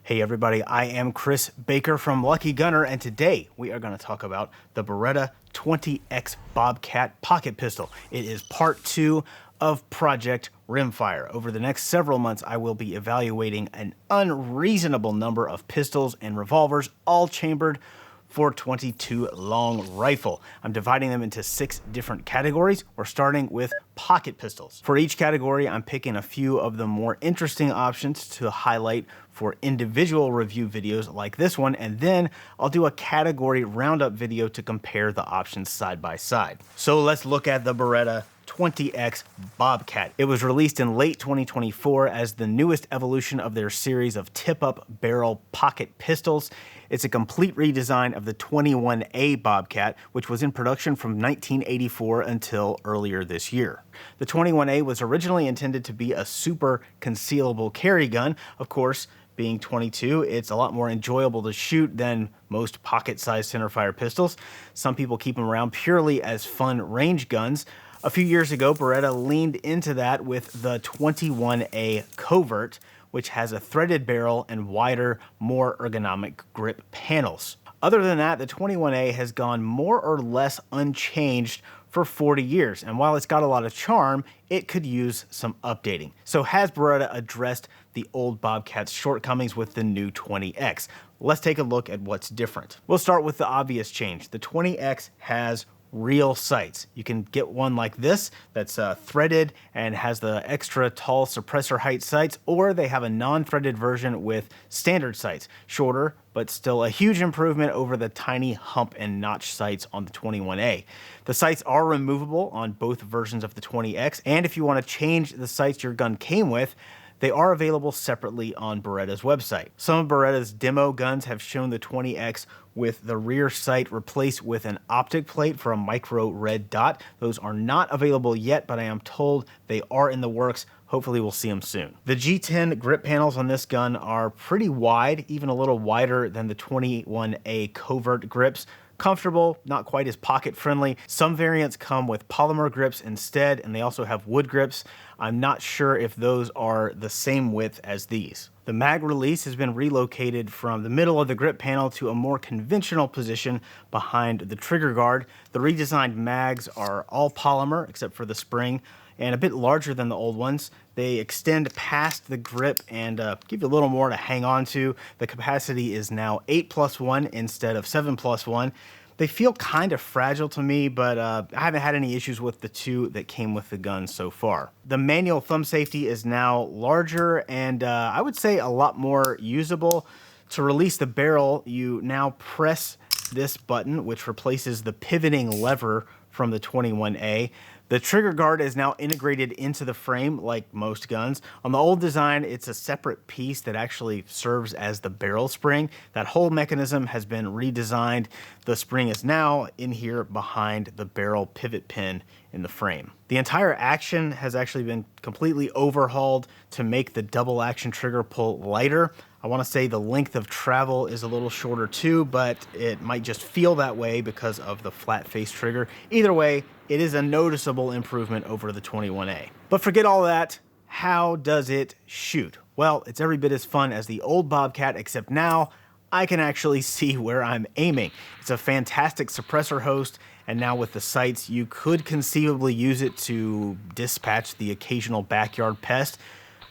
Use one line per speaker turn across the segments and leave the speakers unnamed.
Hey everybody, I am Chris Baker from Lucky Gunner, and today we are going to talk about the Beretta 20X Bobcat pocket pistol. It is part 2 of Project Rimfire. Over the next several months, I will be evaluating an unreasonable number of pistols and revolvers, all chambered for 22 long rifle. I'm dividing them into 6 different categories. We're starting with pocket pistols. For each category, I'm picking a few of the more interesting options to highlight for individual review videos like this one, and then I'll do a category roundup video to compare the options side by side. So let's look at the Beretta 20X Bobcat. It was released in late 2024 as the newest evolution of their series of tip-up barrel pocket pistols. It's a complete redesign of the 21A Bobcat, which was in production from 1984 until earlier this year. The 21A was originally intended to be a super concealable carry gun. Of course, being 22, it's a lot more enjoyable to shoot than most pocket-sized centerfire pistols. Some people keep them around purely as fun range guns. A few years ago, Beretta leaned into that with the 21A Covert, which has a threaded barrel and wider, more ergonomic grip panels. Other than that, the 21A has gone more or less unchanged for 40 years, and while it's got a lot of charm, it could use some updating. So has Beretta addressed the old Bobcat's shortcomings with the new 20X? Let's take a look at what's different. We'll start with the obvious change. The 20X has real sights. You can get one like this that's threaded and has the extra tall suppressor height sights, or they have a non-threaded version with standard sights, shorter but still a huge improvement over the tiny hump and notch sights on the 21A. The sights are removable on both versions of the 20X, and if you want to change the sights your gun came with, they are available separately on Beretta's website. Some of Beretta's demo guns have shown the 20X with the rear sight replaced with an optic plate for a micro red dot. Those are not available yet, but I am told they are in the works. Hopefully we'll see them soon. The G10 grip panels on this gun are pretty wide, even a little wider than the 21A Covert grips. Comfortable, not quite as pocket friendly. Some variants come with polymer grips instead, and they also have wood grips. I'm not sure if those are the same width as these. The mag release has been relocated from the middle of the grip panel to a more conventional position behind the trigger guard. The redesigned mags are all polymer except for the spring, and a bit larger than the old ones. They extend past the grip and give you a little more to hang on to. The capacity is now 8+1 instead of 7+1. They feel kind of fragile to me, but I haven't had any issues with the 2 that came with the gun so far. The manual thumb safety is now larger and I would say a lot more usable. To release the barrel, you now press this button, which replaces the pivoting lever from the 21A. The trigger guard is now integrated into the frame like most guns. On the old design, it's a separate piece that actually serves as the barrel spring. That whole mechanism has been redesigned. The spring is now in here behind the barrel pivot pin in the frame. The entire action has actually been completely overhauled to make the double action trigger pull lighter. I want to say the length of travel is a little shorter too, but it might just feel that way because of the flat face trigger. Either way, it is a noticeable improvement over the 21A. But forget all that. How does it shoot? Well, it's every bit as fun as the old Bobcat, except now I can actually see where I'm aiming. It's a fantastic suppressor host, and now with the sights, you could conceivably use it to dispatch the occasional backyard pest.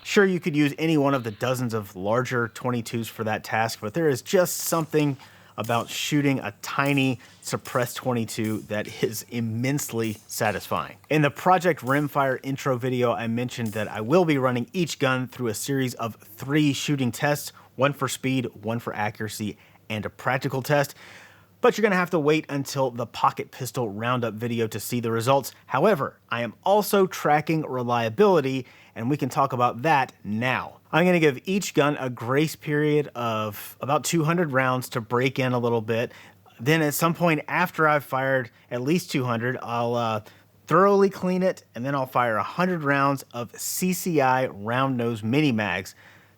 Sure, you could use any one of the dozens of larger 22s for that task, but there is just something about shooting a tiny suppressed 22 that is immensely satisfying. In the Project Rimfire intro video, I mentioned that I will be running each gun through a series of 3 shooting tests, one for speed, one for accuracy, and a practical test. But you're gonna have to wait until the pocket pistol roundup video to see the results. However, I am also tracking reliability, and we can talk about that now. I'm gonna give each gun a grace period of about 200 rounds to break in a little bit. Then at some point after I've fired at least 200, I'll thoroughly clean it, and then I'll fire 100 rounds of CCI round nose mini mags.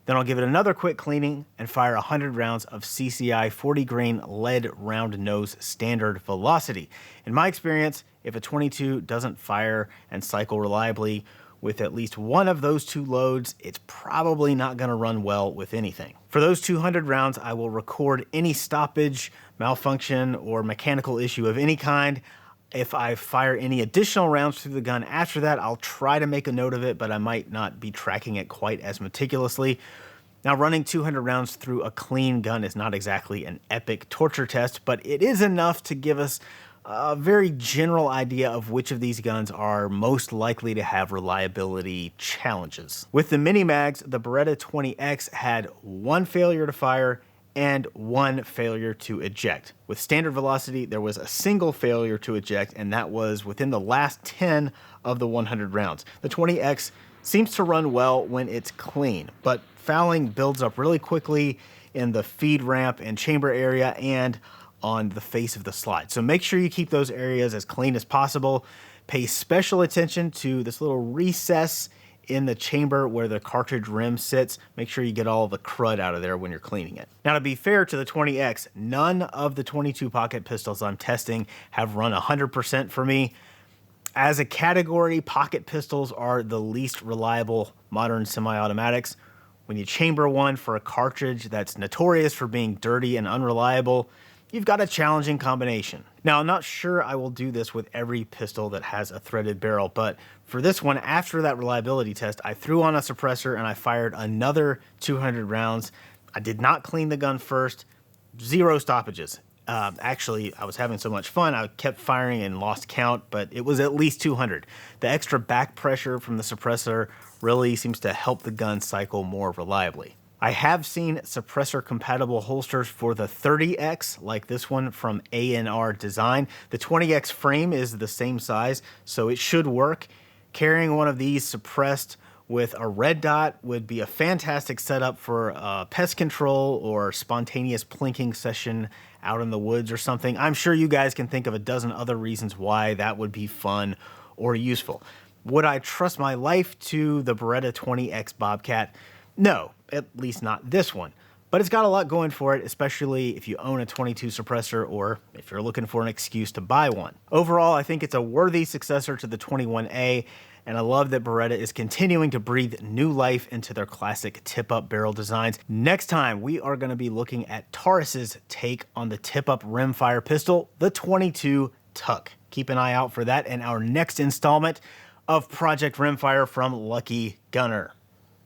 Then I'll give it another quick cleaning and fire 100 rounds of CCI 40 grain lead round nose standard velocity. In my experience, if a 22 doesn't fire and cycle reliably with at least one of those two loads, it's probably not going to run well with anything. For those 200 rounds, I will record any stoppage, malfunction, or mechanical issue of any kind. If I fire any additional rounds through the gun after that, I'll try to make a note of it, but I might not be tracking it quite as meticulously. Now, running 200 rounds through a clean gun is not exactly an epic torture test, but it is enough to give us a very general idea of which of these guns are most likely to have reliability challenges. With the mini mags, the Beretta 20X had one failure to fire and one failure to eject. With standard velocity, there was a single failure to eject, and that was within the last 10 of the 100 rounds. The 20X seems to run well when it's clean, but fouling builds up really quickly in the feed ramp and chamber area and on the face of the slide. So make sure you keep those areas as clean as possible. Pay special attention to this little recess in the chamber where the cartridge rim sits. Make sure you get all the crud out of there when you're cleaning it. Now, to be fair to the 20X, none of the 22 pocket pistols I'm testing have run 100% for me. As a category, pocket pistols are the least reliable modern semi-automatics. When you chamber one for a cartridge that's notorious for being dirty and unreliable, you've got a challenging combination. Now, I'm not sure I will do this with every pistol that has a threaded barrel, but for this one, after that reliability test, I threw on a suppressor and I fired another 200 rounds. I did not clean the gun first, 0 stoppages. Actually, I was having so much fun, I kept firing and lost count, but it was at least 200. The extra back pressure from the suppressor really seems to help the gun cycle more reliably. I have seen suppressor-compatible holsters for the 30X, like this one from A&R Design. The 20X frame is the same size, so it should work. Carrying one of these suppressed with a red dot would be a fantastic setup for pest control or spontaneous plinking session out in the woods or something. I'm sure you guys can think of a dozen other reasons why that would be fun or useful. Would I trust my life to the Beretta 20X Bobcat? No, at least not this one. But it's got a lot going for it, especially if you own a 22 suppressor or if you're looking for an excuse to buy one. Overall, I think it's a worthy successor to the 21A, and I love that Beretta is continuing to breathe new life into their classic tip-up barrel designs. Next time, we are going to be looking at Taurus's take on the tip-up rimfire pistol, the 22 Tuck. Keep an eye out for that in our next installment of Project Rimfire from Lucky Gunner.